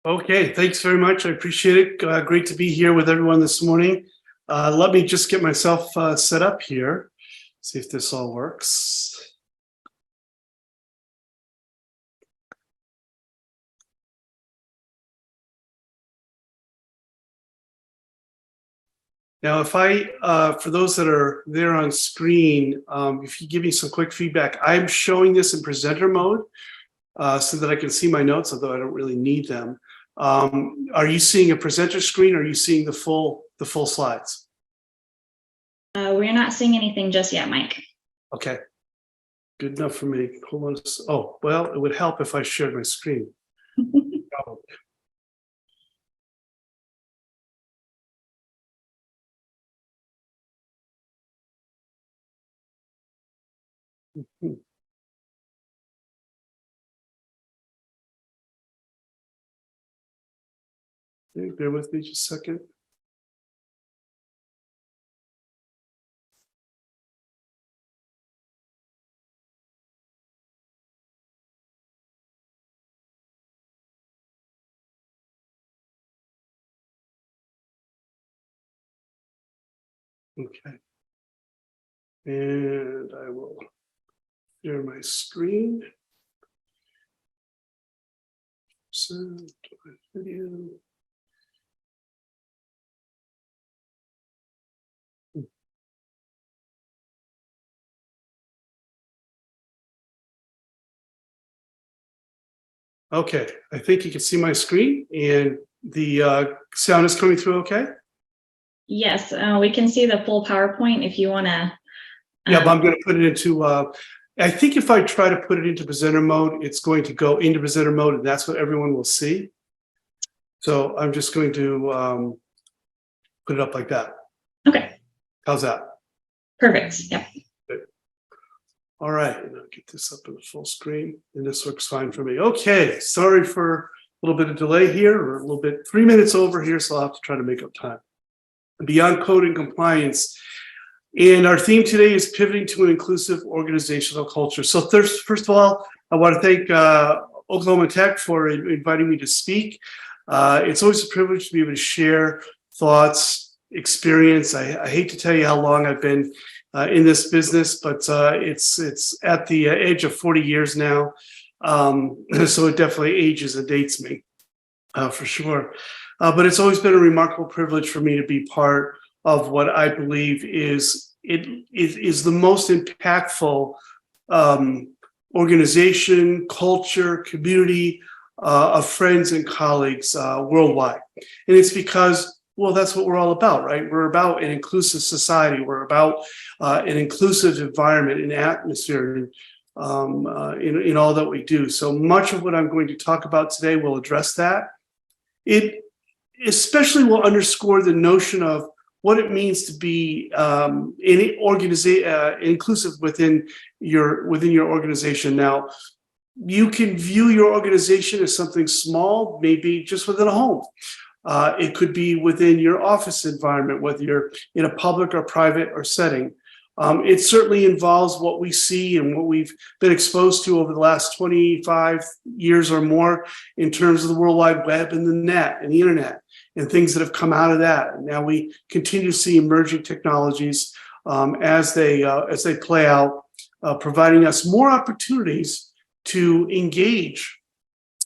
Okay, thanks very much. I appreciate it. Great to be here with everyone this morning. Let me just get myself set up here, see if this all works. Now, if for those that are there on screen, if you give me some quick feedback, I'm showing this in presenter mode so that I can see my notes, although I don't really need them. Are you seeing a presenter screen? Or are you seeing the full slides? We're not seeing anything just yet, Mike. Okay, good enough for me. Hold on. Oh, well, it would help if I shared my screen. Okay, bear with me just a second. Okay. And I will share my screen. Send video. Okay, I think you can see my screen and the sound is coming through okay? Yes, we can see the full PowerPoint if you want to. Yeah, but I'm going to put it into, I think if I try to put it into presenter mode, it's going to go into presenter mode and that's what everyone will see. So I'm just going to put it up like that. Okay. How's that? Perfect. Yep. All right, and I'll get this up in the full screen, and this works fine for me. Okay, sorry for a little bit of delay here, or a little bit, 3 minutes over here, so I'll have to try to make up time. Beyond code and compliance, and our theme today is pivoting to an inclusive organizational culture. So first of all, I want to thank Oklahoma Tech for inviting me to speak. It's always a privilege to be able to share thoughts, experience. I hate to tell you how long I've been in this business, but it's at the age of 40 years now. So it definitely ages and dates me for sure. But it's always been a remarkable privilege for me to be part of what I believe is the most impactful organization, culture, community of friends and colleagues worldwide. And it's because, well, that's what we're all about, right? We're about an inclusive society. We're about an inclusive environment and atmosphere in all that we do. So much of what I'm going to talk about today will address that. It especially will underscore the notion of what it means to be inclusive within your organization. Now, you can view your organization as something small, maybe just within a home. It could be within your office environment, whether you're in a public or private or setting. It certainly involves what we see and what we've been exposed to over the last 25 years or more in terms of the World Wide Web and the net and the internet and things that have come out of that. And now we continue to see emerging technologies as they play out, providing us more opportunities to engage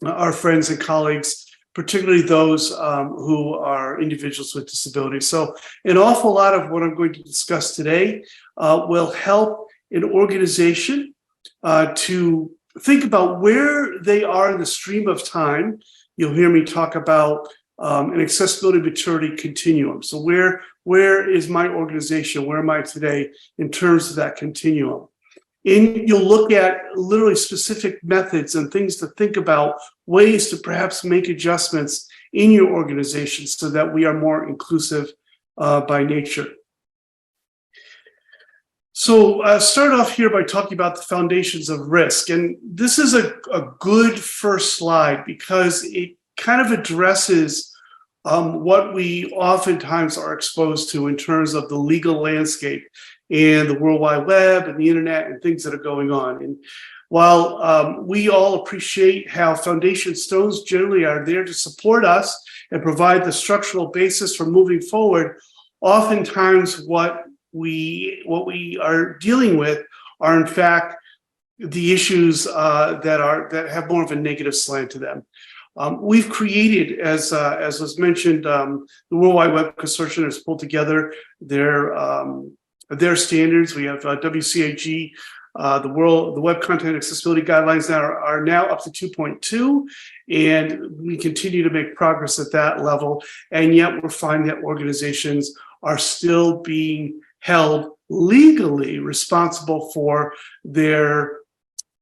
our friends and colleagues, particularly those who are individuals with disabilities. So an awful lot of what I'm going to discuss today will help an organization to think about where they are in the stream of time. You'll hear me talk about an accessibility maturity continuum. So where is my organization? Where am I today in terms of that continuum? And you'll look at literally specific methods and things to think about, ways to perhaps make adjustments in your organization so that we are more inclusive by nature. So start off here by talking about the foundations of risk. And this is a good first slide because it kind of addresses what we oftentimes are exposed to in terms of the legal landscape and the World Wide Web and the internet and things that are going on. And while we all appreciate how foundation stones generally are there to support us and provide the structural basis for moving forward, oftentimes what we are dealing with are in fact the issues that have more of a negative slant to them. We've created, as was mentioned, the World Wide Web Consortium has pulled together their standards. We have WCAG, the Web Content Accessibility Guidelines are now up to 2.2, and we continue to make progress at that level. And yet we're finding that organizations are still being held legally responsible for their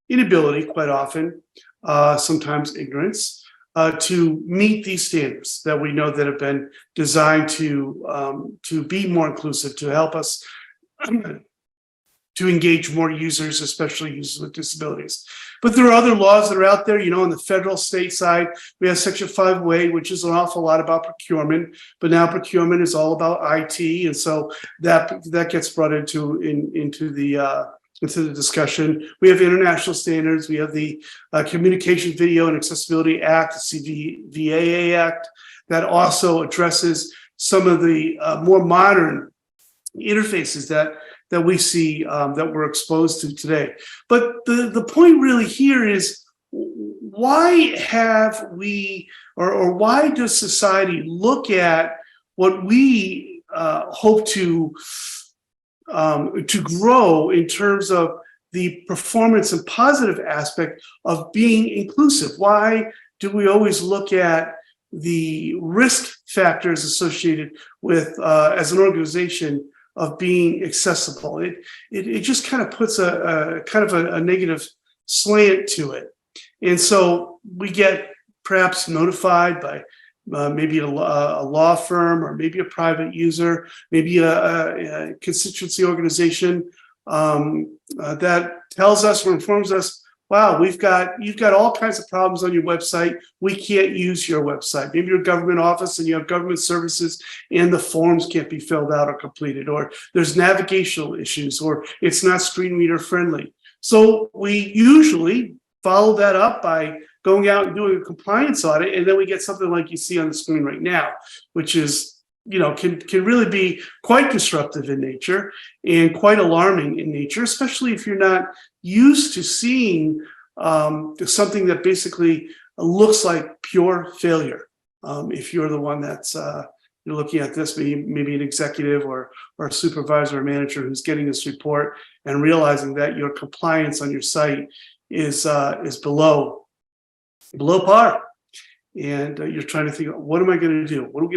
inability, quite often, sometimes ignorance, to meet these standards that we know that have been designed to be more inclusive, to help us to engage more users, especially users with disabilities. But there are other laws that are out there. On the federal state side, we have Section 508, which is an awful lot about procurement, but now procurement is all about IT. And so that gets brought into the discussion. We have international standards. We have the Communication Video and Accessibility Act, the CVAA Act, that also addresses some of the more modern interfaces that we see that we're exposed to today. But the point really here is, why have we, or why does society look at what we hope to grow in terms of the performance and positive aspect of being inclusive? Why do we always look at the risk factors associated with, as an organization, of being accessible? It just kind of puts a negative slant to it. And so we get perhaps notified by maybe a law firm, or maybe a private user, maybe a constituency organization that tells us or informs us, wow, you've got all kinds of problems on your website. We can't use your website. Maybe you're a government office and you have government services and the forms can't be filled out or completed, or there's navigational issues, or it's not screen reader friendly. So we usually follow that up by going out and doing a compliance audit, and then we get something like you see on the screen right now, which is, can really be quite disruptive in nature and quite alarming in nature, especially if you're not used to seeing something that basically looks like pure failure. If you're the one that's you're looking at this, maybe an executive or a supervisor or manager who's getting this report and realizing that your compliance on your site is below par. And you're trying to think, what am I going to do? What do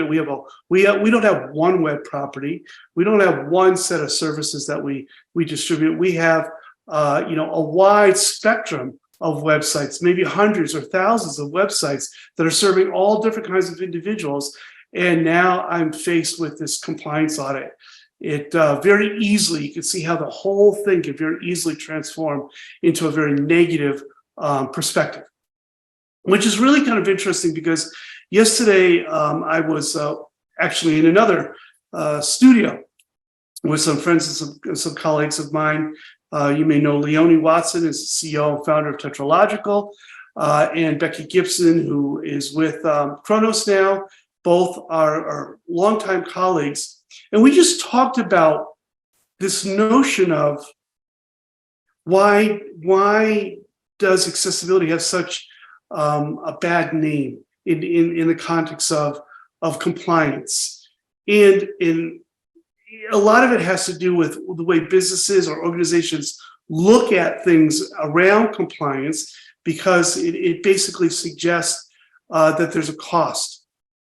we don't have one web property. We don't have one set of services that we distribute. We have a wide spectrum of websites, maybe hundreds or thousands of websites that are serving all different kinds of individuals. And now I'm faced with this compliance audit. It very easily, you can see how the whole thing can very easily transform into a very negative perspective, which is really kind of interesting, because yesterday I was actually in another studio with some friends and some colleagues of mine. You may know Leonie Watson is the CEO and founder of Tetralogical, and Becky Gibson, who is with Kronos now. Both are longtime colleagues. And we just talked about this notion of why does accessibility have such a bad name in the context of compliance. And a lot of it has to do with the way businesses or organizations look at things around compliance, because it basically suggests that there's a cost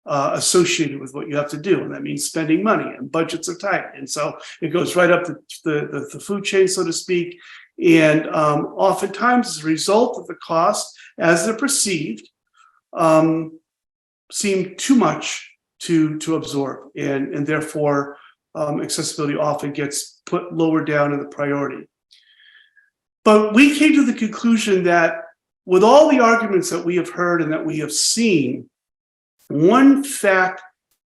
associated with what you have to do. And that means spending money, and budgets are tight. And so it goes right up the food chain, so to speak. And oftentimes, as a result of the cost, as they're perceived, seem too much to absorb, and therefore accessibility often gets put lower down in the priority. But we came to the conclusion that with all the arguments that we have heard and that we have seen, one fact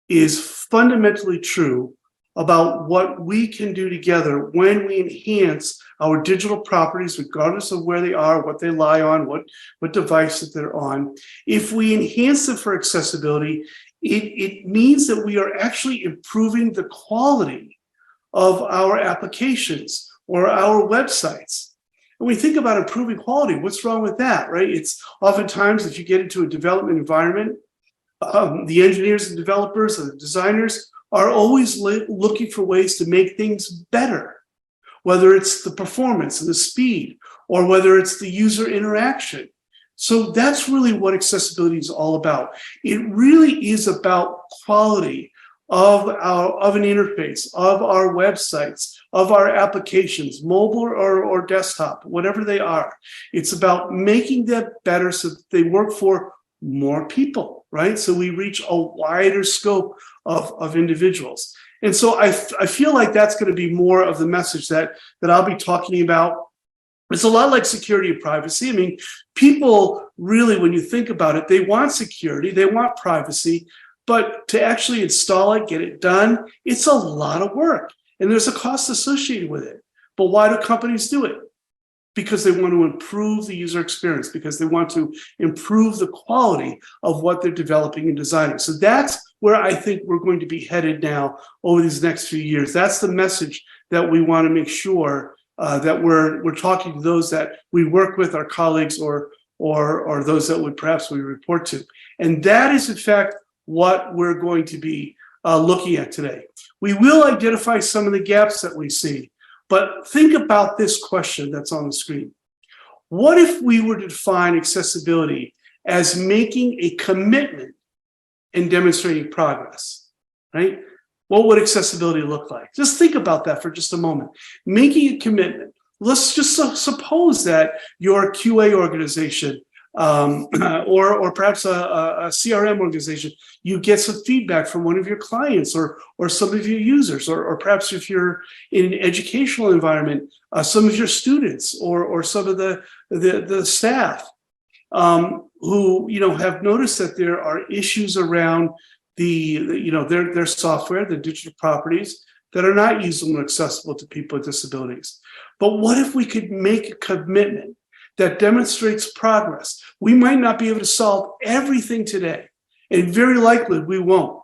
is fundamentally true about what we can do together when we enhance our digital properties, regardless of where they are, what they lie on, what device that they're on. If we enhance them for accessibility, it means that we are actually improving the quality of our applications or our websites. When we think about improving quality, what's wrong with that, right? It's oftentimes if you get into a development environment, the engineers and developers and the designers are always looking for ways to make things better, whether it's the performance and the speed, or whether it's the user interaction. So that's really what accessibility is all about. It really is about quality of an interface, of our websites, of our applications, mobile or desktop, whatever they are. It's about making them better so that they work for more people, right? So we reach a wider scope of individuals. And so I feel like that's going to be more of the message that I'll be talking about. It's a lot like security and privacy. I mean, people really, when you think about it, they want security, they want privacy, but to actually install it, get it done, it's a lot of work. And there's a cost associated with it. But why do companies do it? Because they want to improve the user experience, because they want to improve the quality of what they're developing and designing. So that's where I think we're going to be headed now over these next few years. That's the message that we want to make sure that we're talking to those that we work with, our colleagues, or those that would perhaps we report to. And that is, in fact, what we're going to be looking at today. We will identify some of the gaps that we see. But think about this question that's on the screen. What if we were to define accessibility as making a commitment and demonstrating progress, right? What would accessibility look like? Just think about that for just a moment. Making a commitment. Let's just suppose that your QA organization or perhaps a CRM organization, you get some feedback from one of your clients or some of your users, or perhaps if you're in an educational environment, some of your students or some of the staff who have noticed that there are issues around their software, the digital properties that are not usable and accessible to people with disabilities. But what if we could make a commitment that demonstrates progress? We might not be able to solve everything today, and very likely we won't.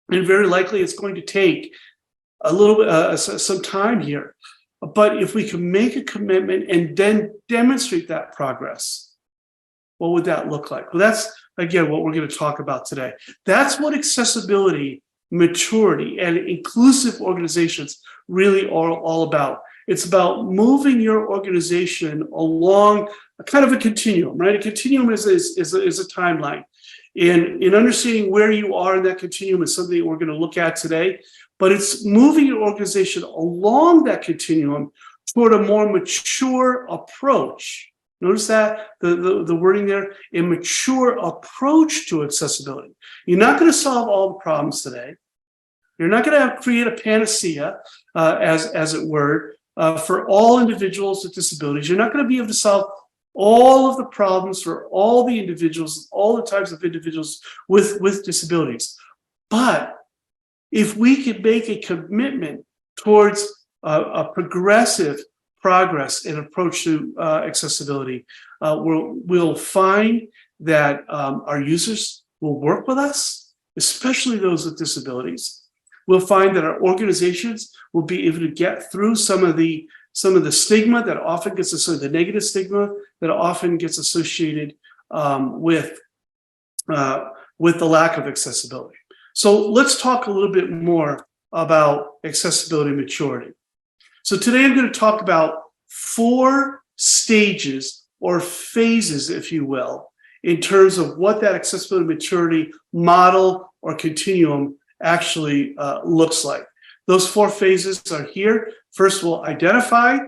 And very likely it's going to take a little bit, some time here. But if we can make a commitment and then demonstrate that progress, what would that look like? Well, that's, again, what we're going to talk about today. That's what accessibility, maturity, and inclusive organizations really are all about. It's about moving your organization along a kind of a continuum, right? A continuum is a timeline. And in understanding where you are in that continuum is something we're going to look at today. But it's moving your organization along that continuum toward a more mature approach. Notice that, the wording there, a mature approach to accessibility. You're not going to solve all the problems today. You're not going to create a panacea, as it were, for all individuals with disabilities. You're not going to be able to solve all of the problems for all the individuals, all the types of individuals with disabilities. But if we could make a commitment towards a progressive progress and approach to accessibility, we'll find that our users will work with us, especially those with disabilities. We'll find that our organizations will be able to get through some of the stigma that often gets associated, the negative stigma that often gets associated with the lack of accessibility. So let's talk a little bit more about accessibility maturity. So today I'm going to talk about 4 stages or phases, if you will, in terms of what that accessibility maturity model or continuum actually looks like. Those 4 phases are here. First, we'll identify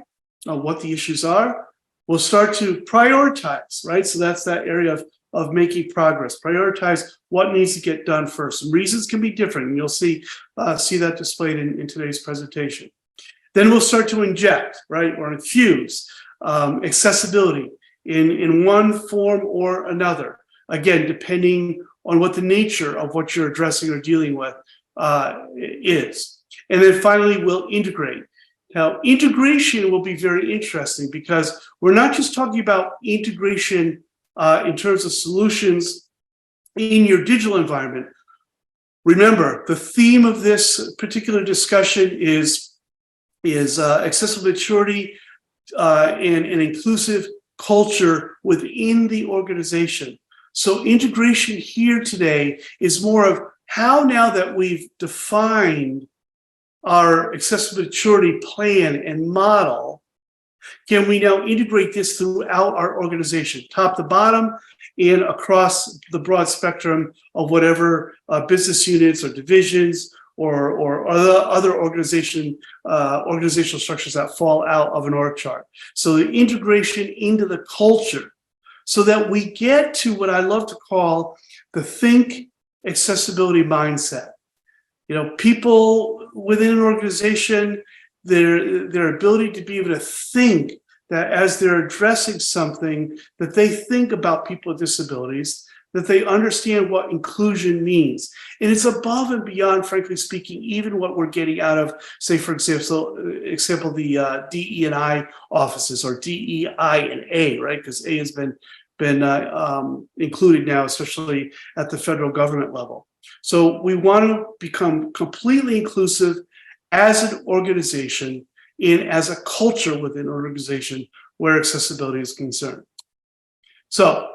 what the issues are. We'll start to prioritize, right? So that's that area of of making progress. Prioritize what needs to get done first. And reasons can be different, and you'll see that displayed in today's presentation. Then we'll start to inject, right, or infuse accessibility in one form or another. Again, depending on what the nature of what you're addressing or dealing with is. And then finally, we'll integrate. Now, integration will be very interesting because we're not just talking about integration in terms of solutions in your digital environment. Remember, the theme of this particular discussion is accessible maturity and an inclusive culture within the organization. So integration here today is more of how, now that we've defined our accessible maturity plan and model, can we now integrate this throughout our organization, top to bottom and across the broad spectrum of whatever business units or divisions or other organizational structures that fall out of an org chart. So the integration into the culture, so that we get to what I love to call the think accessibility mindset. You know, people within an organization, their ability to be able to think that as they're addressing something, that they think about people with disabilities, that they understand what inclusion means. And it's above and beyond, frankly speaking, even what we're getting out of, say, for example, the DE&I offices, or DEI and A, right? Because A has been included now, especially at the federal government level. So we want to become completely inclusive as an organization and as a culture within an organization where accessibility is concerned. So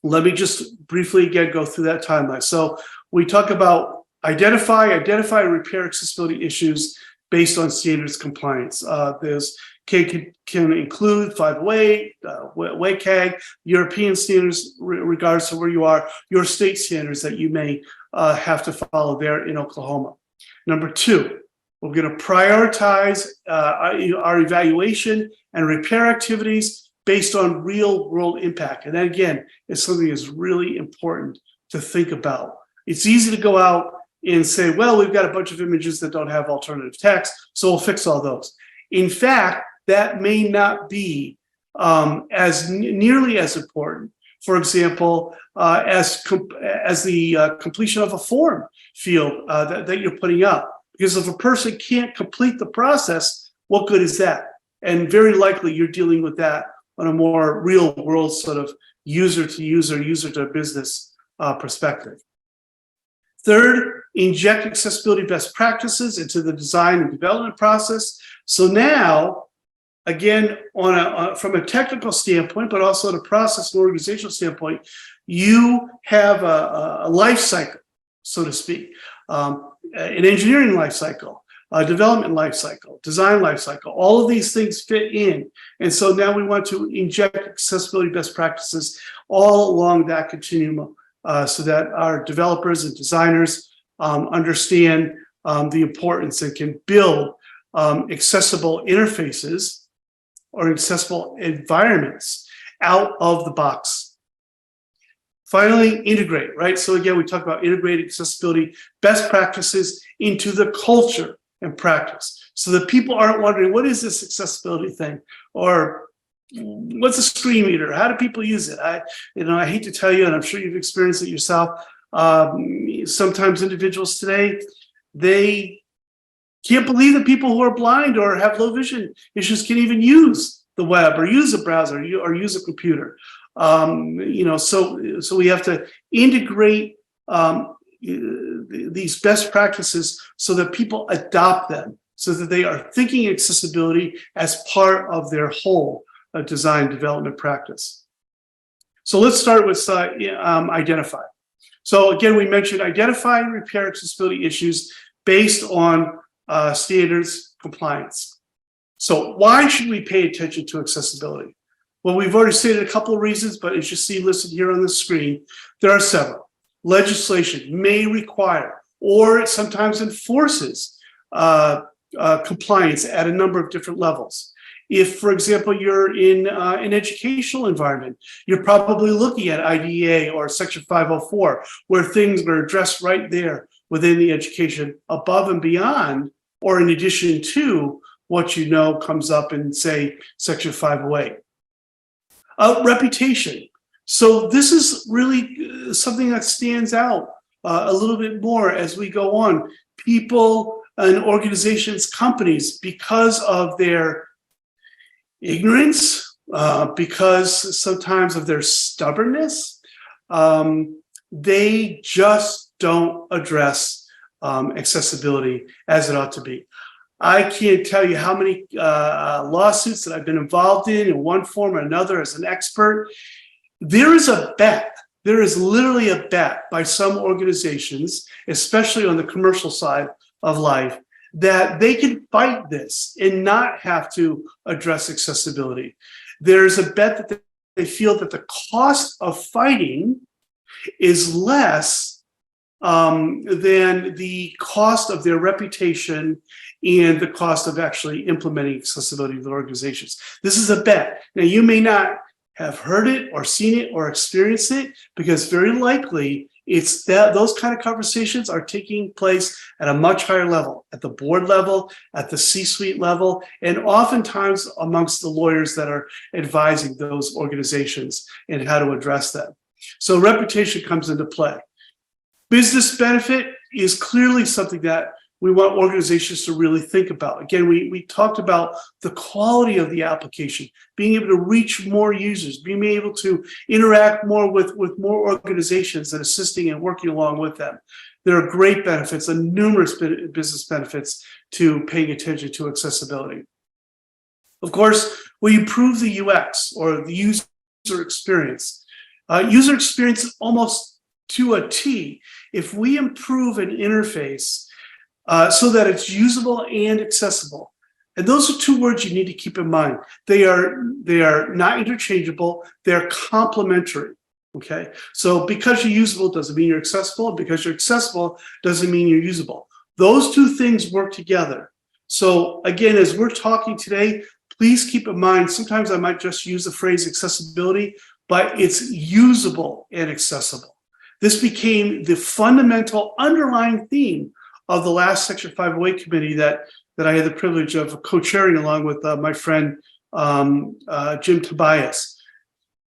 let me just briefly again go through that timeline. So we talk about identify and repair accessibility issues based on standards compliance. There's can include 508, WCAG, European standards regardless of where you are, your state standards that you may have to follow there in Oklahoma. Number two, we're going to prioritize our evaluation and repair activities based on real world impact. And that, again, is something that's really important to think about. It's easy to go out and say, well, we've got a bunch of images that don't have alternative text, so we'll fix all those. In fact, that may not be nearly as important, for example, as the completion of a form field that you're putting up. Because if a person can't complete the process, what good is that? And very likely you're dealing with that on a more real world sort of user to business perspective. Third, inject accessibility best practices into the design and development process. So now, again, from a technical standpoint, but also on a process and organizational standpoint, you have a life cycle, so to speak, an engineering life cycle, a development life cycle, design life cycle. All of these things fit in. And so now we want to inject accessibility best practices all along that continuum so that our developers and designers understand the importance and can build accessible interfaces or accessible environments out of the box. Finally, integrate, right? So again, we talk about integrating accessibility best practices into the culture and practice, so that people aren't wondering, what is this accessibility thing? Or what's a screen reader? How do people use it? I hate to tell you, and I'm sure you've experienced it yourself, sometimes individuals today, they can't believe that people who are blind or have low vision issues can even use the web or use a browser or use a computer. So we have to integrate these best practices so that people adopt them, so that they are thinking accessibility as part of their whole design development practice. So let's start with identify. So again, we mentioned identify and repair accessibility issues based on standards compliance. So why should we pay attention to accessibility? Well, we've already stated a couple of reasons, but as you see listed here on the screen, there are several. Legislation may require, or it sometimes enforces compliance at a number of different levels. If, for example, you're in an educational environment, you're probably looking at IDEA or Section 504, where things are addressed right there within the education above and beyond, or in addition to what you know comes up in, say, Section 508. Reputation. So this is really something that stands out a little bit more as we go on. People and organizations, companies, because of their ignorance, because sometimes of their stubbornness, they just don't address accessibility as it ought to be. I can't tell you how many lawsuits that I've been involved in one form or another as an expert. There is a bet. There is literally a bet by some organizations, especially on the commercial side of life, that they can fight this and not have to address accessibility. There's a bet that they feel that the cost of fighting is less than the cost of their reputation and the cost of actually implementing accessibility with organizations. This is a bet. Now, you may not have heard it or seen it or experienced it, because very likely it's that those kind of conversations are taking place at a much higher level, at the board level, at the C-suite level, and oftentimes amongst the lawyers that are advising those organizations and how to address them. So reputation comes into play. Business benefit is clearly something that we want organizations to really think about. Again, we talked about the quality of the application, being able to reach more users, being able to interact more with more organizations and assisting and working along with them. There are great benefits and numerous business benefits to paying attention to accessibility. Of course, we improve the UX, or the user experience. User experience almost to a T. If we improve an interface so that it's usable and accessible. And those are two words you need to keep in mind. They are not interchangeable, they're complementary, okay? So because you're usable doesn't mean you're accessible, and because you're accessible doesn't mean you're usable. Those two things work together. So again, as we're talking today, please keep in mind, sometimes I might just use the phrase accessibility, but it's usable and accessible. This became the fundamental underlying theme of the last Section 508 committee that I had the privilege of co-chairing along with my friend Jim Tobias.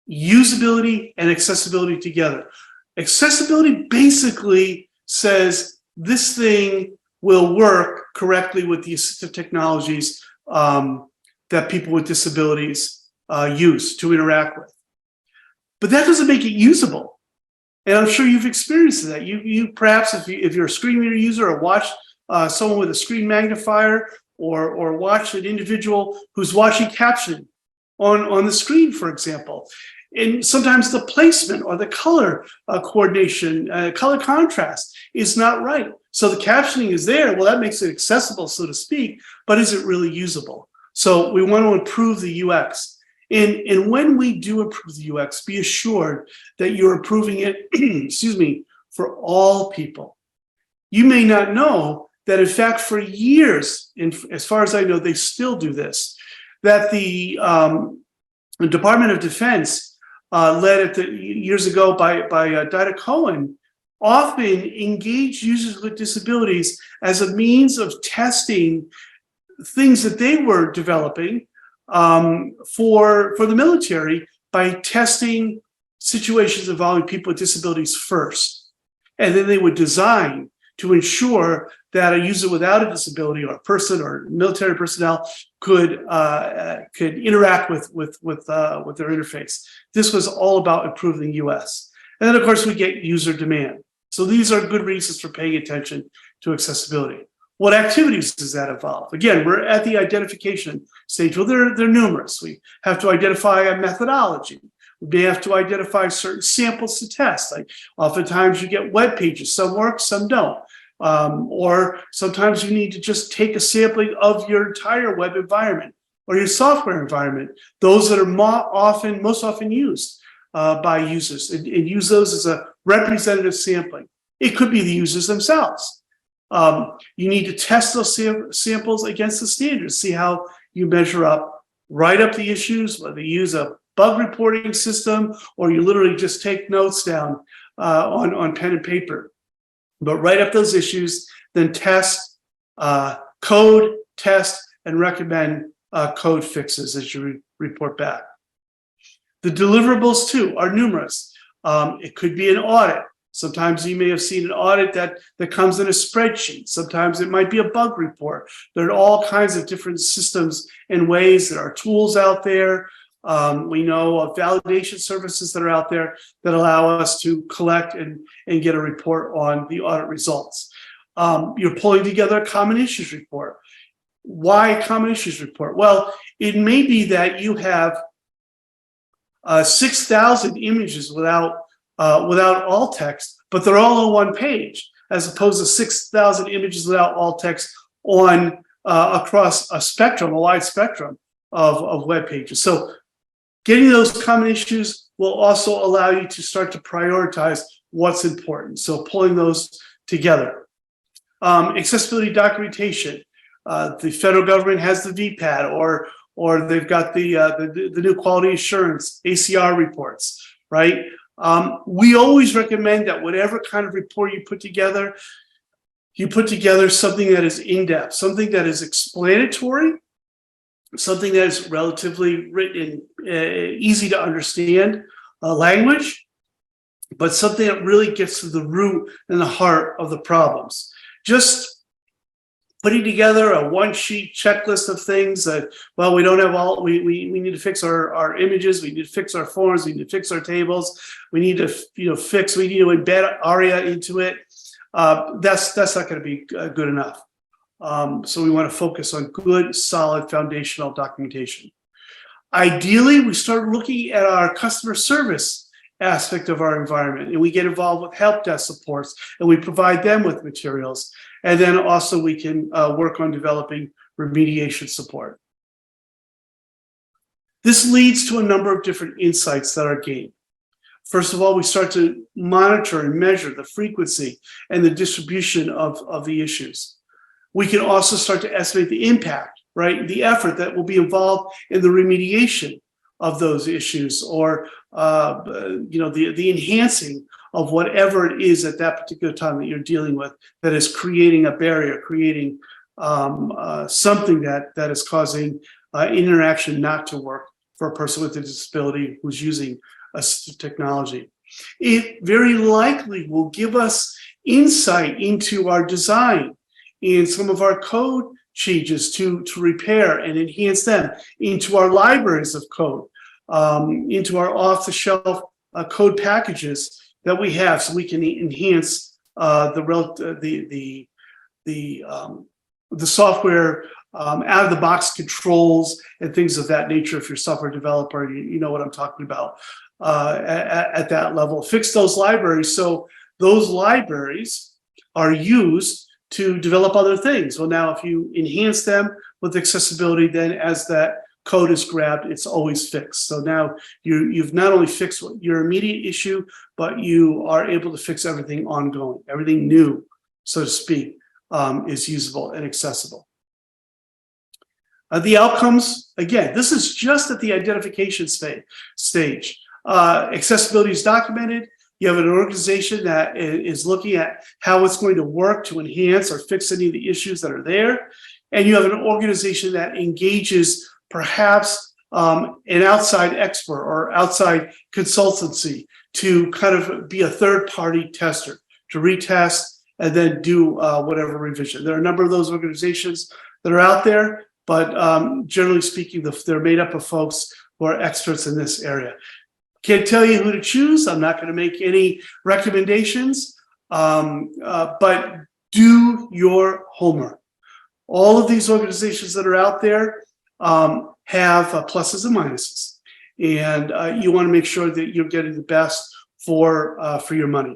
Usability and accessibility together. Accessibility basically says this thing will work correctly with the assistive technologies that people with disabilities use to interact with. But that doesn't make it usable. And I'm sure you've experienced that. You perhaps, if you're a screen reader user, or watch someone with a screen magnifier, or watch an individual who's watching captioning on the screen, for example. And sometimes the placement or the color coordination, color contrast is not right. So the captioning is there. Well, that makes it accessible, so to speak, but is it really usable? So we want to improve the UX. And when we do improve the UX, be assured that you're improving it, excuse me, for all people. You may not know that, in fact, for years, and as far as I know, they still do this, that the Department of Defense, led years ago by Dinah Cohen, often engaged users with disabilities as a means of testing things that they were developing for the military, by testing situations involving people with disabilities first. And then they would design to ensure that a user without a disability, or a person or military personnel, could interact with their interface. This was all about improving the US. And then, of course, we get user demand. So these are good reasons for paying attention to accessibility. What activities does that involve? Again, we're at the identification stage. Well, they're numerous. We have to identify a methodology. We may have to identify certain samples to test. Like oftentimes you get web pages, some work, some don't. Or sometimes you need to just take a sampling of your entire web environment or your software environment, those that are most often used by users, and use those as a representative sampling. It could be the users themselves. You need to test those samples against the standards, see how you measure up write up the issues, whether you use a bug reporting system or you literally just take notes down on pen and paper. But write up those issues, then test, code, test, and recommend code fixes as you report back. The deliverables too are numerous. It could be an audit. Sometimes you may have seen an audit that comes in a spreadsheet. Sometimes it might be a bug report. There are all kinds of different systems and ways. There are tools out there. We know of validation services that are out there that allow us to collect and get a report on the audit results. You're pulling together a common issues report. Why a common issues report? Well, it may be that you have 6,000 images without alt text, but they're all on one page, as opposed to 6,000 images without alt text on across a wide spectrum of web pages. So getting those common issues will also allow you to start to prioritize what's important. So pulling those together. Accessibility documentation. The federal government has the VPAD, or they've got the new quality assurance ACR reports, right? We always recommend that whatever kind of report you put together something that is in-depth, something that is explanatory, something that is relatively written, easy to understand language, but something that really gets to the root and the heart of the problems. Just putting together a one-sheet checklist of things that, well, we don't have all, we need to fix our images, we need to fix our forms, we need to fix our tables, we need to we need to embed ARIA into it. That's not going to be good enough. So we want to focus on good, solid, foundational documentation. Ideally, we start looking at our customer service aspect of our environment, and we get involved with help desk supports, and we provide them with materials. And then also we can work on developing remediation support. This leads to a number of different insights that are gained. First of all, we start to monitor and measure the frequency and the distribution of the issues. We can also start to estimate the impact, right? The effort that will be involved in the remediation of those issues, or the enhancing of whatever it is at that particular time that you're dealing with that is creating a barrier, creating something that is causing interaction not to work for a person with a disability who's using assistive technology. It very likely will give us insight into our design and some of our code changes to repair and enhance them, into our libraries of code, into our off-the-shelf code packages that we have, so we can enhance the software out-of-the-box controls and things of that nature. If you're a software developer, you know what I'm talking about at that level. Fix those libraries so those libraries are used to develop other things. Well, now if you enhance them with accessibility, then as that code is grabbed, it's always fixed. So now you've not only fixed your immediate issue, but you are able to fix everything ongoing. Everything new, so to speak, is usable and accessible. The outcomes, again, this is just at the identification stage. Accessibility is documented. You have an organization that is looking at how it's going to work to enhance or fix any of the issues that are there. And you have an organization that engages perhaps an outside expert or outside consultancy to kind of be a third-party tester, to retest and then do whatever revision. There are a number of those organizations that are out there, but generally speaking, they're made up of folks who are experts in this area. Can't tell you who to choose. I'm not going to make any recommendations, but do your homework. All of these organizations that are out there have pluses and minuses, and you want to make sure that you're getting the best for your money.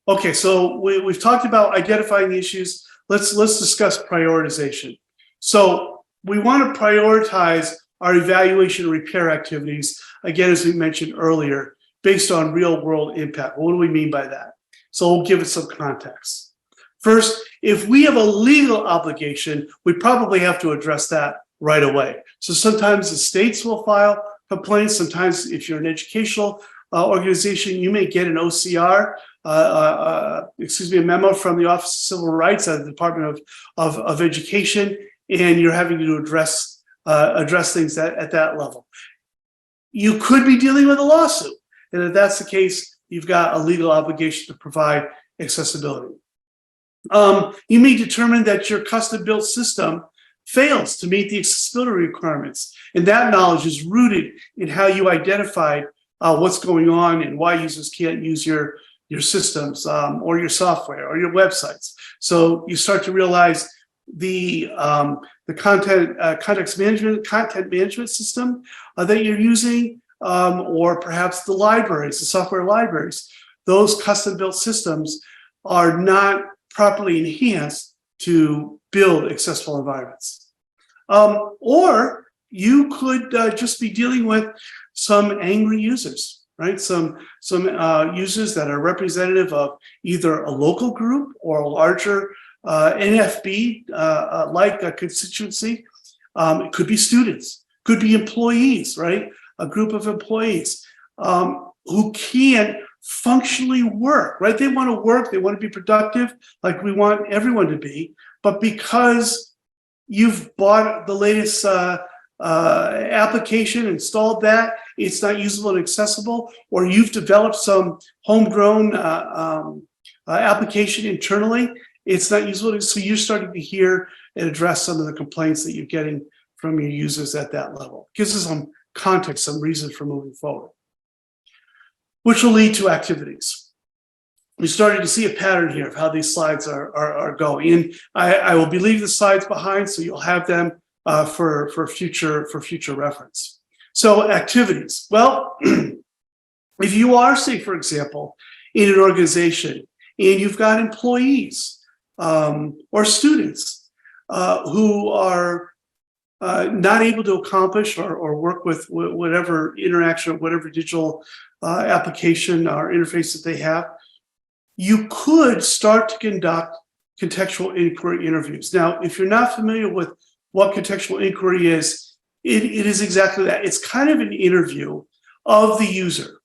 Okay, so we've talked about identifying the issues. Let's discuss prioritization. So we want to prioritize our evaluation and repair activities, again, as we mentioned earlier, based on real world impact. What do we mean by that? So we'll give it some context. First, if we have a legal obligation, we probably have to address that right away. So sometimes the states will file complaints. Sometimes if you're an educational organization, you may get an OCR, a memo from the Office of Civil Rights at the Department of Education, and you're having to address things at that level. You could be dealing with a lawsuit, and if that's the case, you've got a legal obligation to provide accessibility. You may determine that your custom-built system fails to meet the accessibility requirements, and that knowledge is rooted in how you identified what's going on and why users can't use your systems or your software or your websites. So you start to realize the content management system that you're using, or perhaps the libraries, the software libraries, those custom-built systems are not properly enhanced to build accessible environments. Or you could just be dealing with some angry users, right? Some users that are representative of either a local group or a larger NFB like a constituency. It could be students, could be employees, right? A group of employees who can't functionally work, right? They want to work, they want to be productive, like we want everyone to be, but because you've bought the latest application, installed that, it's not usable and accessible, or you've developed some homegrown application internally, it's not usable. So you're starting to hear and address some of the complaints that you're getting from your users at that level. Gives us some context, some reason for moving forward, which will lead to activities. We started to see a pattern here of how these slides are going. And I will be leaving the slides behind, so you'll have them for future reference. So activities. Well, if you are, say, for example, in an organization and you've got employees or students who are not able to accomplish or work with whatever interaction or whatever digital application or interface that they have, you could start to conduct contextual inquiry interviews. Now, if you're not familiar with what contextual inquiry is, it is exactly that. It's kind of an interview of the user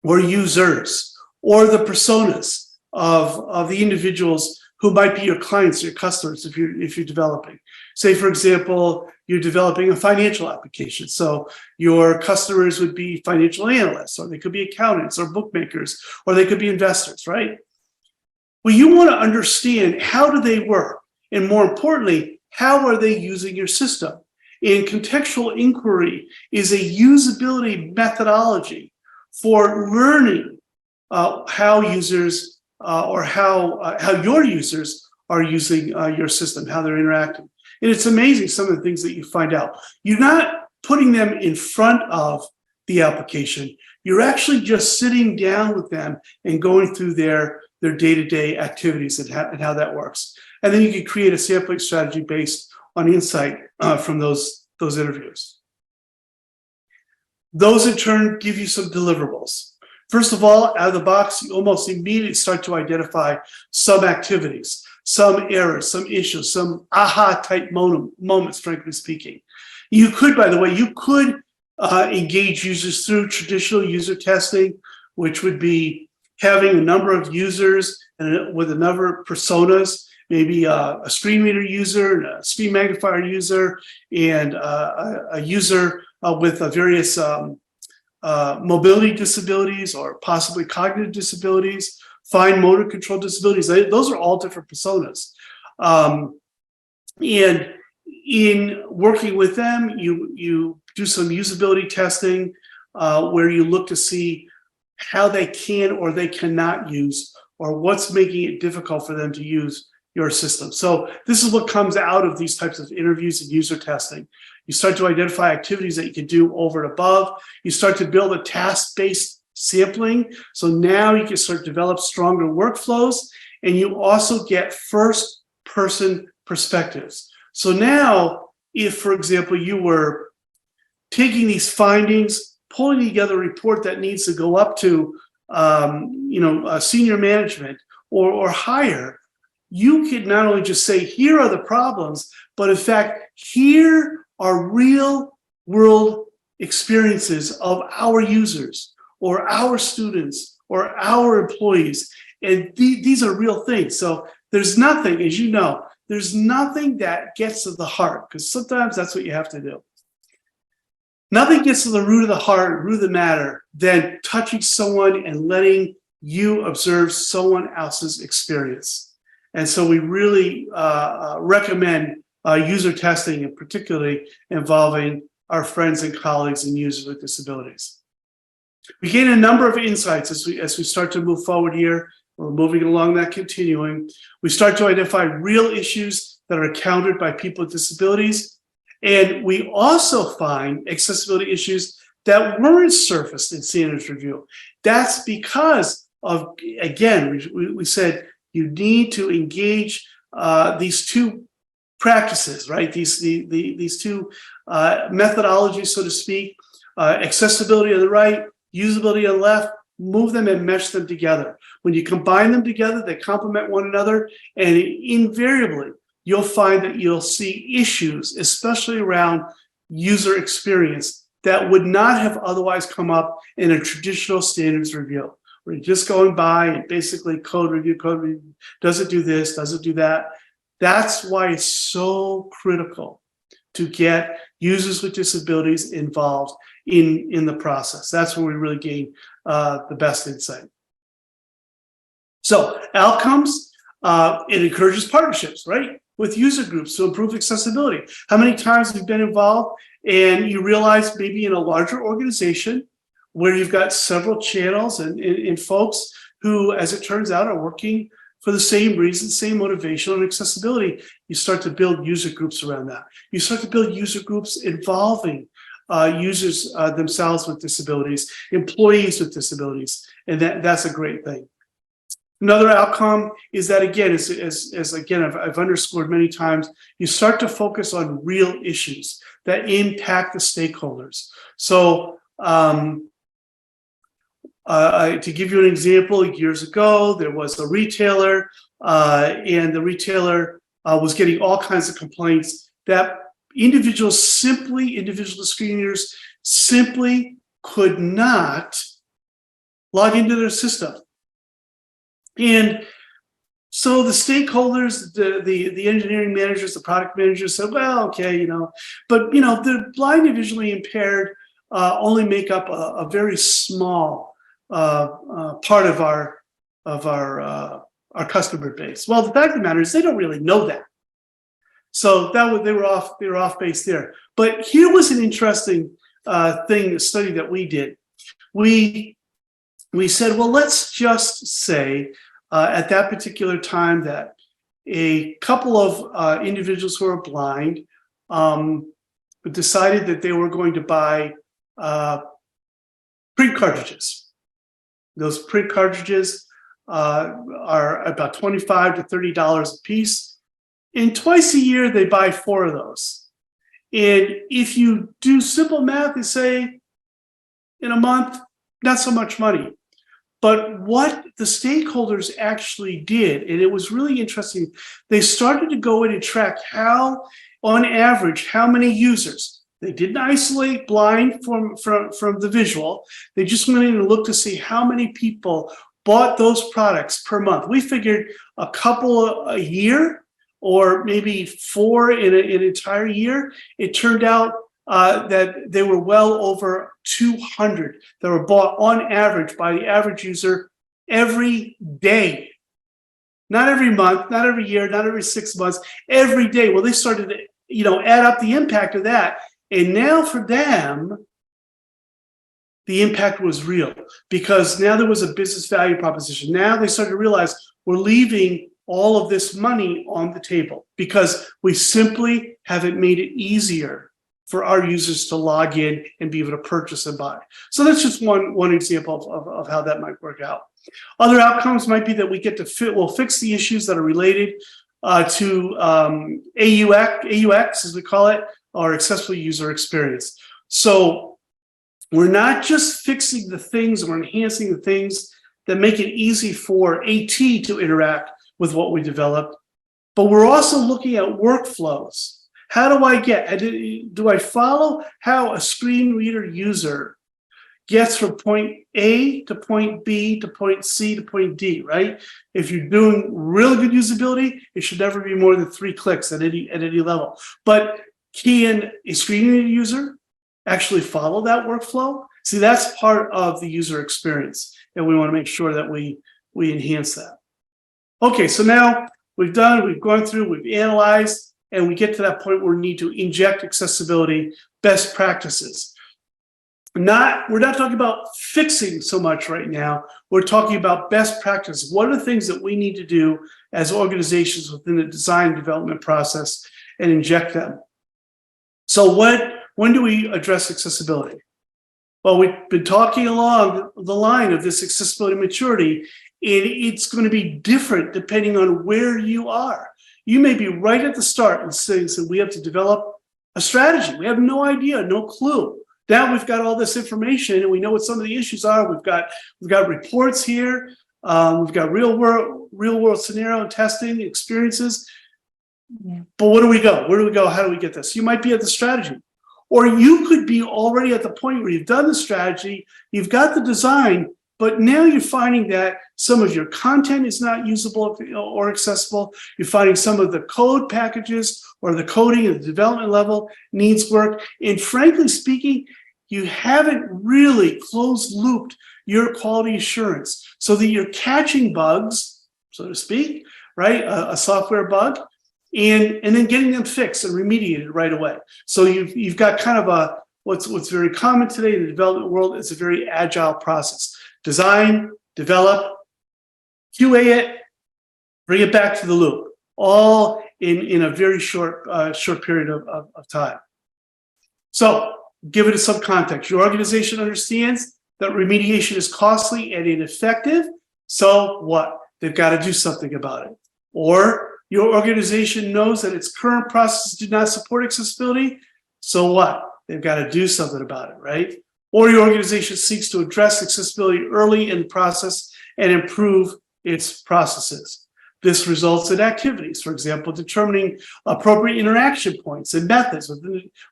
or users or the personas of the individuals who might be your clients, your customers, if you're developing. Say, for example, you're developing a financial application. So your customers would be financial analysts, or they could be accountants or bookmakers, or they could be investors, right? Well, you want to understand, how do they work? And more importantly, how are they using your system? And contextual inquiry is a usability methodology for learning how users or how your users are using your system, how they're interacting. And it's amazing some of the things that you find out. You're not putting them in front of the application. You're actually just sitting down with them and going through their day-to-day activities and how that works. And then you can create a sampling strategy based on insight from those interviews. Those in turn give you some deliverables. First of all, out of the box, you almost immediately start to identify some activities, some errors, some issues, some aha type moments, frankly speaking. You could, by the way, engage users through traditional user testing, which would be having a number of users and with a number of personas, maybe a screen reader user, and a screen magnifier user, and a user with various mobility disabilities or possibly cognitive disabilities, fine motor control disabilities. Those are all different personas. And in working with them, you do some usability testing where you look to see how they can or they cannot use, or what's making it difficult for them to use your system. So this is what comes out of these types of interviews and user testing. You start to identify activities that you can do over and above. You start to build a task-based sampling. So now you can start to develop stronger workflows, and you also get first-person perspectives. So now, if, for example, you were taking these findings, pulling together a report that needs to go up to senior management or higher, you could not only just say, here are the problems, but in fact, here are real world experiences of our users or our students or our employees. And these are real things. So there's nothing, as you know, there's nothing that gets to the heart, because sometimes that's what you have to do. Nothing gets to the root of the heart, root of the matter, than touching someone and letting you observe someone else's experience. And so we really recommend user testing, and particularly involving our friends and colleagues and users with disabilities. We gain a number of insights as we start to move forward here. We're moving along that continuing. We start to identify real issues that are encountered by people with disabilities. And we also find accessibility issues that weren't surfaced in standards review. That's because of, again, we said you need to engage these two practices, right? These two methodologies, so to speak, accessibility on the right, usability on the left, move them and mesh them together. When you combine them together, they complement one another, and invariably, you'll find that you'll see issues, especially around user experience, that would not have otherwise come up in a traditional standards review, where you're just going by and basically code review, does it do this, does it do that? That's why it's so critical to get users with disabilities involved in the process. That's where we really gain the best insight. So outcomes, it encourages partnerships, right, with user groups to improve accessibility. How many times have you been involved and you realize maybe in a larger organization where you've got several channels and folks who, as it turns out, are working for the same reason, same motivation on accessibility, you start to build user groups around that. You start to build user groups involving users themselves with disabilities, employees with disabilities, and that's a great thing. Another outcome is that, again, as again, I've underscored many times, you start to focus on real issues that impact the stakeholders. So to give you an example, years ago, there was a retailer and the retailer was getting all kinds of complaints that individual screeners simply could not log into their system. And so the stakeholders, the engineering managers, the product managers said, well, okay, but the blind and visually impaired only make up a very small part of our customer base. Well, the fact of the matter is they don't really know that. So they were off base there. But here was an interesting thing, a study that we did. We said, well, let's just say at that particular time that a couple of individuals who are blind decided that they were going to buy print cartridges. Those print cartridges are about $25 to $30 a piece. And twice a year, they buy 4 of those. And if you do simple math, you say, in a month, not so much money. But what the stakeholders actually did, and it was really interesting, they started to go in and track how, on average, how many users. They didn't isolate blind from the visual. They just went in and looked to see how many people bought those products per month. We figured a couple a year, or maybe 4 in an entire year. It turned out that they were well over 200 that were bought on average by the average user every day. Not every month, not every year, not every 6 months, every day. Well, they started to add up the impact of that. And now for them, the impact was real, because now there was a business value proposition. Now they started to realize we're leaving all of this money on the table because we simply haven't made it easier for our users to log in and be able to purchase and buy. So that's just one example of how that might work out. Other outcomes might be that we get to we'll fix the issues that are related to AUX, as we call it, or accessible user experience. So we're not just fixing the things, we're enhancing the things that make it easy for AT to interact with what we developed, but we're also looking at workflows. How do I get, do I follow how a screen reader user gets from point A to point B to point C to point D, right? If you're doing really good usability, it should never be more than 3 clicks at any level. But can a screen reader user actually follow that workflow? See, that's part of the user experience, and we want to make sure that we enhance that. Okay, so now we've gone through, we've analyzed, and we get to that point where we need to inject accessibility best practices. We're not talking about fixing so much right now. We're talking about best practice. What are the things that we need to do as organizations within the design development process and inject them? So when do we address accessibility? Well, we've been talking along the line of this accessibility maturity, and it's going to be different depending on where you are. You may be right at the start and saying that we have to develop a strategy. We have no idea, no clue. Now we've got all this information and we know what some of the issues are. We've got reports here. We've got real world scenario testing experiences. But where do we go? Where do we go? How do we get this? You might be at the strategy, or you could be already at the point where you've done the strategy, you've got the design, but now you're finding that some of your content is not usable or accessible. You're finding some of the code packages or the coding at the development level needs work. And frankly speaking, you haven't really closed looped your quality assurance so that you're catching bugs, so to speak, right? A software bug, and then getting them fixed and remediated right away. So you've got kind of a, what's very common today in the development world is a very agile process. Design, develop, QA it, bring it back to the loop, all in a very short period of time. So give it some context. Your organization understands that remediation is costly and ineffective. So what? They've got to do something about it. Or your organization knows that its current processes do not support accessibility. So what? They've got to do something about it, right? Or your organization seeks to address accessibility early in the process and improve its processes. This results in activities, for example, determining appropriate interaction points and methods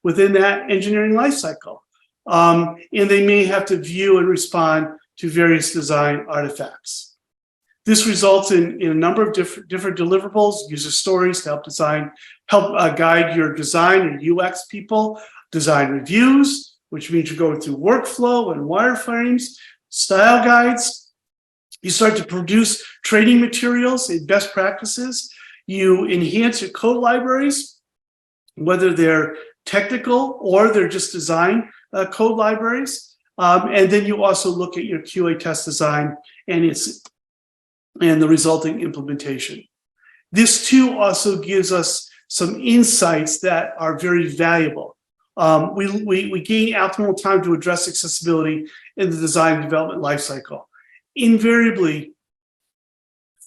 within that engineering lifecycle. And they may have to view and respond to various design artifacts. This results in a number of different deliverables, user stories to help guide your design and UX people, design reviews, which means you're going through workflow and wireframes, style guides. You start to produce training materials and best practices. You enhance your code libraries, whether they're technical or they're just design code libraries. And then you also look at your QA test design and the resulting implementation. This too also gives us some insights that are very valuable. We gain optimal time to address accessibility in the design and development lifecycle. Invariably,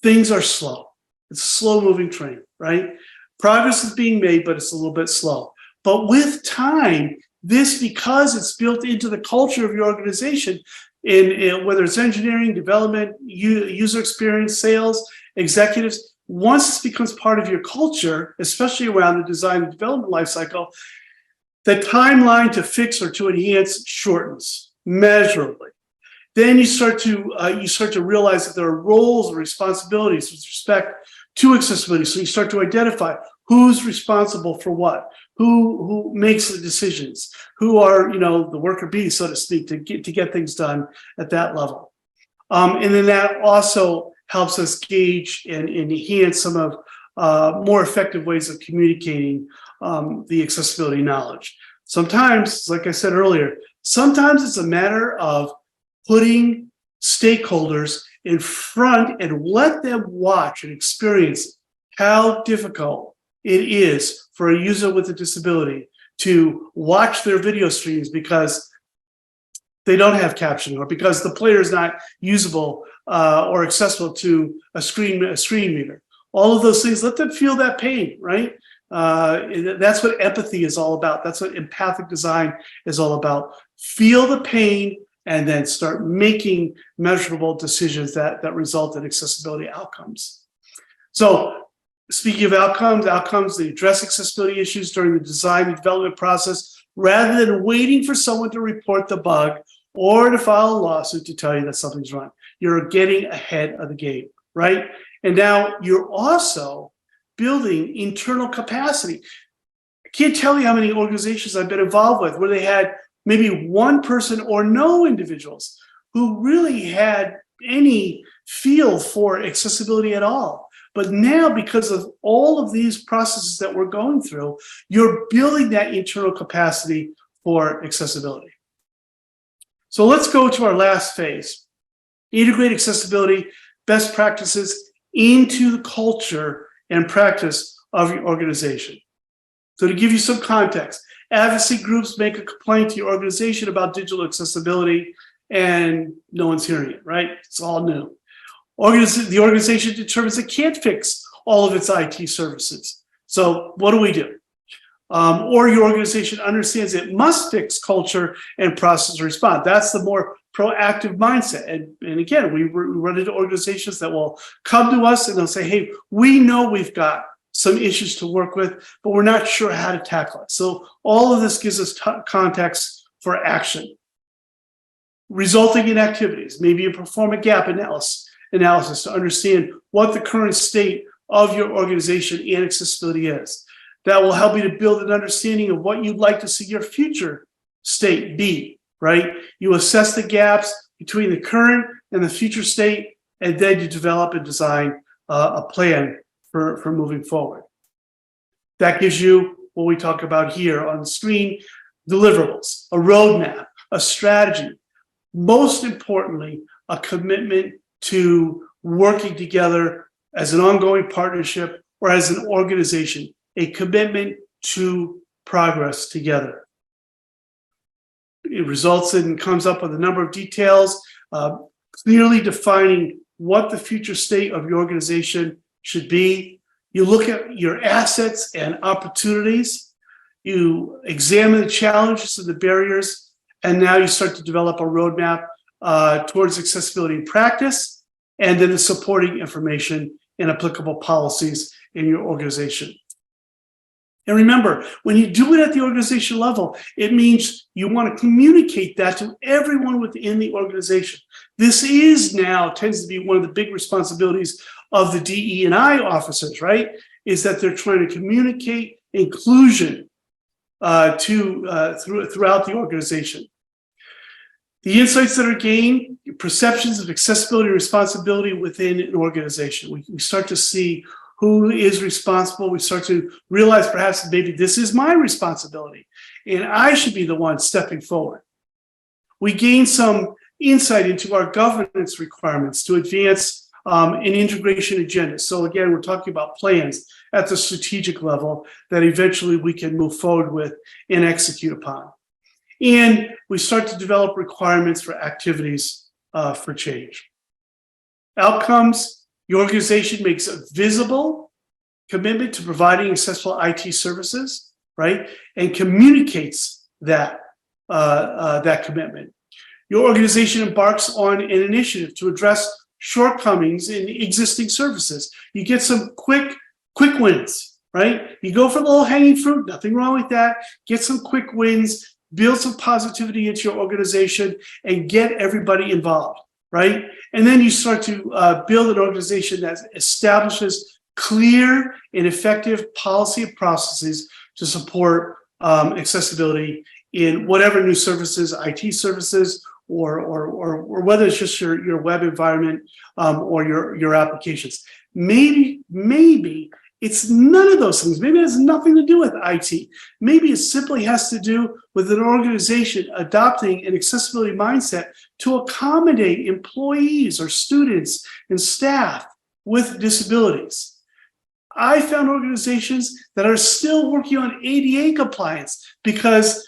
things are slow. It's a slow-moving train, right? Progress is being made, but it's a little bit slow. But with time, because it's built into the culture of your organization, in whether it's engineering, development, user experience, sales, executives, once this becomes part of your culture, especially around the design and development lifecycle, the timeline to fix or to enhance shortens measurably. Then you start to realize that there are roles and responsibilities with respect to accessibility. So you start to identify who's responsible for what, who makes the decisions, who are the worker bees, so to speak, to get things done at that level. And then that also helps us gauge and enhance some of more effective ways of communicating the accessibility knowledge. Sometimes, like I said earlier, sometimes it's a matter of putting stakeholders in front and let them watch and experience how difficult it is for a user with a disability to watch their video streams because they don't have captioning or because the player is not usable or accessible to a screen reader. All of those things, let them feel that pain, right? That's what empathy is all about. That's what empathic design is all about. Feel the pain and then start making measurable decisions that result in accessibility outcomes. So Speaking of outcomes, they address accessibility issues during the design and development process rather than waiting for someone to report the bug or to file a lawsuit to tell you that something's wrong. You're getting ahead of the game, right? And now you're also building internal capacity. I can't tell you how many organizations I've been involved with where they had maybe one person or no individuals who really had any feel for accessibility at all. But now, because of all of these processes that we're going through, you're building that internal capacity for accessibility. So let's go to our last phase. Integrate accessibility best practices into the culture and practice of your organization. So to give you some context, advocacy groups make a complaint to your organization about digital accessibility and no one's hearing it, right? It's all new. The organization determines it can't fix all of its IT services. So what do? Or your organization understands it must fix culture and process response. That's the more proactive mindset. And again, we run into organizations that will come to us and they'll say, hey, we know we've got some issues to work with, but we're not sure how to tackle it. So all of this gives us context for action. Resulting in activities, maybe you perform a gap analysis to understand what the current state of your organization and accessibility is. That will help you to build an understanding of what you'd like to see your future state be, right? You assess the gaps between the current and the future state, and then you develop and design a plan for moving forward. That gives you what we talk about here on the screen: deliverables, a roadmap, a strategy, most importantly, a commitment to working together as an ongoing partnership or as an organization, a commitment to progress together. It results in, comes up with a number of details, clearly defining what the future state of your organization should be. You look at your assets and opportunities, you examine the challenges and the barriers, and now you start to develop a roadmap towards accessibility in practice, and then the supporting information and applicable policies in your organization. And remember, when you do it at the organization level, it means you want to communicate that to everyone within the organization. This is now tends to be one of the big responsibilities of the DE&I officers, right? Is that they're trying to communicate inclusion throughout the organization. The insights that are gained, perceptions of accessibility and responsibility within an organization. We start to see who is responsible. We start to realize perhaps maybe this is my responsibility and I should be the one stepping forward. We gain some insight into our governance requirements to advance an integration agenda. So again, we're talking about plans at the strategic level that eventually we can move forward with and execute upon. And we start to develop requirements for activities for change. Outcomes: your organization makes a visible commitment to providing accessible IT services, right? And communicates that commitment. Your organization embarks on an initiative to address shortcomings in existing services. You get some quick wins, right? You go for the low hanging fruit, nothing wrong with that. Get some quick wins, build some positivity into your organization, and get everybody involved, right? And then you start to build an organization that establishes clear and effective policy and processes to support accessibility in whatever new services, IT services, or whether it's just your web environment or your applications. Maybe it's none of those things. Maybe it has nothing to do with IT. Maybe it simply has to do with an organization adopting an accessibility mindset to accommodate employees or students and staff with disabilities. I found organizations that are still working on ADA compliance because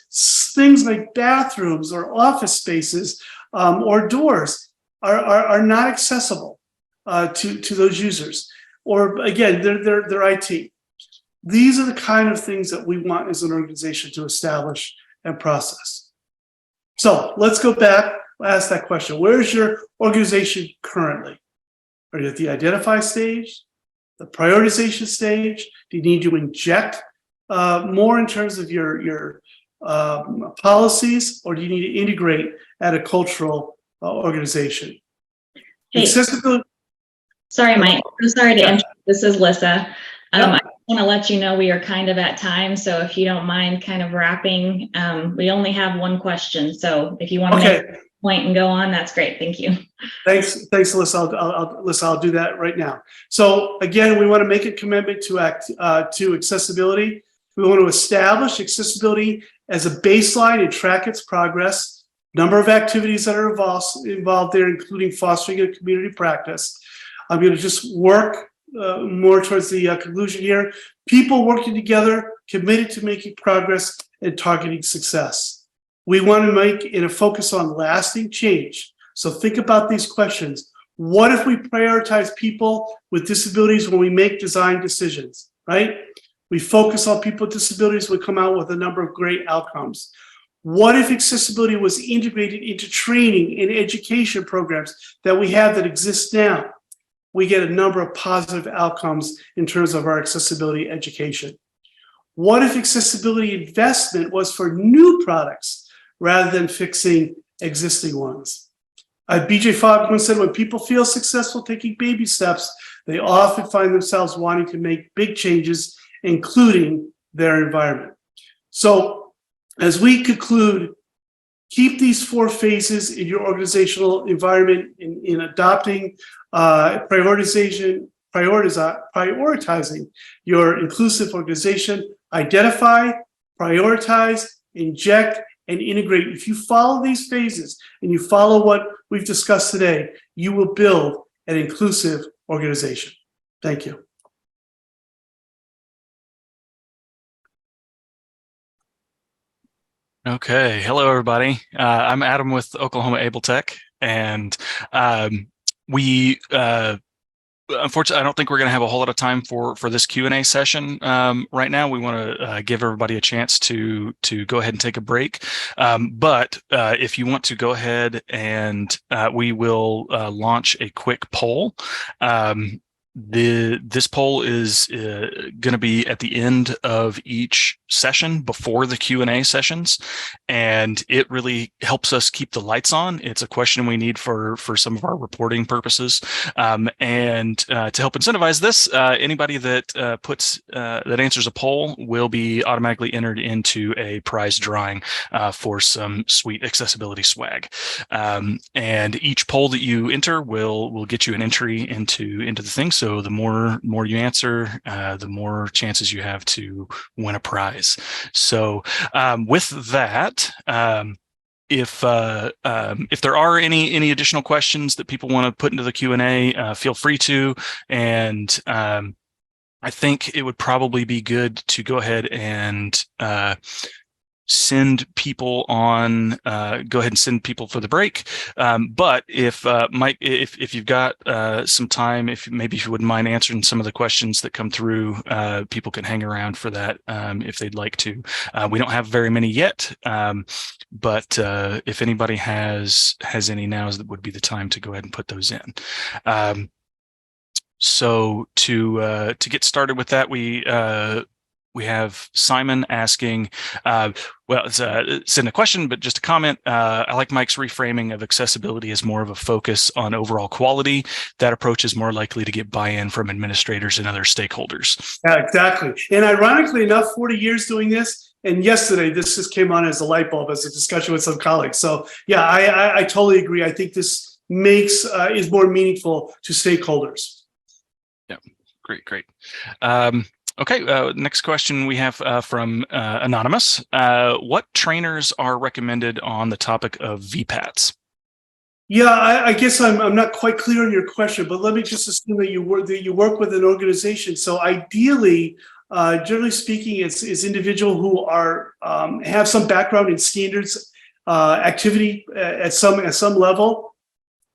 things like bathrooms or office spaces or doors are not accessible to those users. Or again, they're IT. These are the kind of things that we want as an organization to establish and process. So let's go back, ask that question. Where is your organization currently? Are you at the identify stage, the prioritization stage? Do you need to inject more in terms of your policies, or do you need to integrate at a cultural organization? Hey, Accessibility. sorry, Mike. I'm sorry to Yeah. interrupt. This is Lissa. Yeah. I want to let you know we are kind of at time, so if you don't mind kind of wrapping, we only have one question. So if you want to make a point and go on, that's great. Thank you. Thanks, Alyssa. Listen, I'll do that right now. So again, we want to make a commitment to accessibility. We want to establish accessibility as a baseline and track its progress. Number of activities that are involved there, including fostering a community practice. I'm going to just work more towards the conclusion here. People working together, committed to making progress and targeting success. We want to make it a focus on lasting change. So think about these questions. What if we prioritize people with disabilities when we make design decisions, right? We focus on people with disabilities, we come out with a number of great outcomes. What if accessibility was integrated into training and education programs that we have that exist now? We get a number of positive outcomes in terms of our accessibility education. What if accessibility investment was for new products rather than fixing existing ones? BJ Fogg once said, when people feel successful taking baby steps, they often find themselves wanting to make big changes, including their environment. So as we conclude, keep these 4 phases in your organizational environment in adopting prioritizing your inclusive organization. Identify, prioritize, inject, and integrate. If you follow these phases and you follow what we've discussed today, you will build an inclusive organization. Thank you. Okay. Hello, everybody. I'm Adam with Oklahoma Able Tech, and we unfortunately, I don't think we're going to have a whole lot of time for this Q&A session right now. We want to give everybody a chance to go ahead and take a break. But if you want to go ahead and we will launch a quick poll. This poll is going to be at the end of each session before the Q&A sessions, and it really helps us keep the lights on. It's a question we need for some of our reporting purposes, and to help incentivize this, anybody that that answers a poll will be automatically entered into a prize drawing for some sweet accessibility swag. And each poll that you enter will get you an entry into the thing. So the more you answer, the more chances you have to win a prize. So with that, if there are any additional questions that people want to put into the Q&A, feel free to. And I think it would probably be good to go ahead and send people on, go ahead and send people for the break. But if Mike, if you've got some time, if you wouldn't mind answering some of the questions that come through, people can hang around for that if they'd like to. We don't have very many yet, but if anybody has any now, that would be the time to go ahead and put those in. So to get started with that, we have Simon asking, it's in a question, but just a comment. I like Mike's reframing of accessibility as more of a focus on overall quality. That approach is more likely to get buy-in from administrators and other stakeholders. Yeah, exactly. And ironically enough, 40 years doing this, and yesterday this just came on as a light bulb as a discussion with some colleagues. So yeah, I totally agree. I think this is more meaningful to stakeholders. Yeah, great. Okay, next question we have from Anonymous. What trainers are recommended on the topic of VPATs? Yeah, I guess I'm not quite clear on your question, but let me just assume that you work with an organization. So ideally, generally speaking, it's individuals who are have some background in standards activity at some level.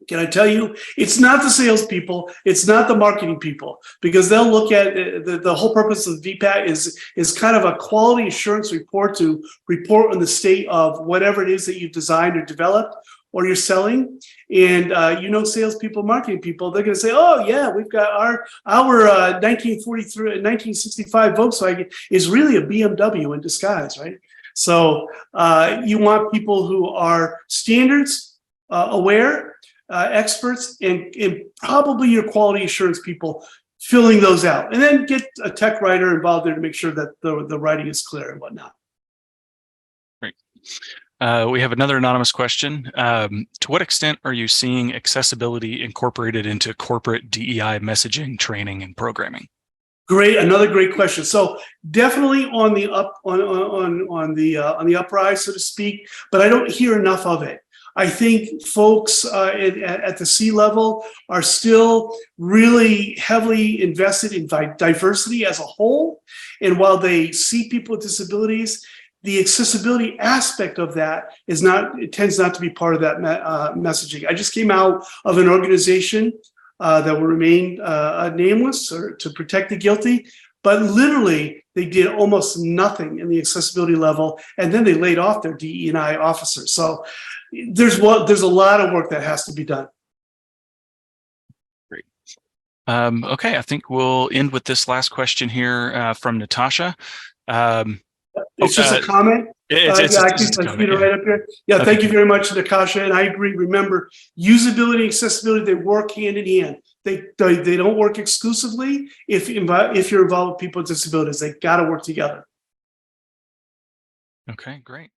Can I tell you, it's not the salespeople, it's not the marketing people, because they'll look at the whole purpose of VPAT is kind of a quality assurance report to report on the state of whatever it is that you've designed or developed. or you're selling, and salespeople, marketing people, they're going to say, "Oh yeah, we've got our 1965 Volkswagen is really a BMW in disguise," right? So you want people who are standards aware, experts, and probably your quality assurance people filling those out, and then get a tech writer involved there to make sure that the writing is clear and whatnot. Great. We have another anonymous question. To what extent are you seeing accessibility incorporated into corporate DEI messaging, training, and programming? Great, another great question. So definitely on the uprise, so to speak, but I don't hear enough of it. I think folks at the C level are still really heavily invested in diversity as a whole. And while they see people with disabilities, the accessibility aspect of that it tends not to be part of that messaging. I just came out of an organization that will remain nameless or to protect the guilty, but literally they did almost nothing in the accessibility level, and then they laid off their DE&I officers. So there's a lot of work that has to be done. Great. Okay, I think we'll end with this last question here from Natasha. It's just a comment. I can see it right up here. Yeah, okay. Thank you very much, Natasha. And I agree. Remember, usability and accessibility, they work hand in hand. They don't work exclusively if you're involved with people with disabilities. They got to work together. Okay, great.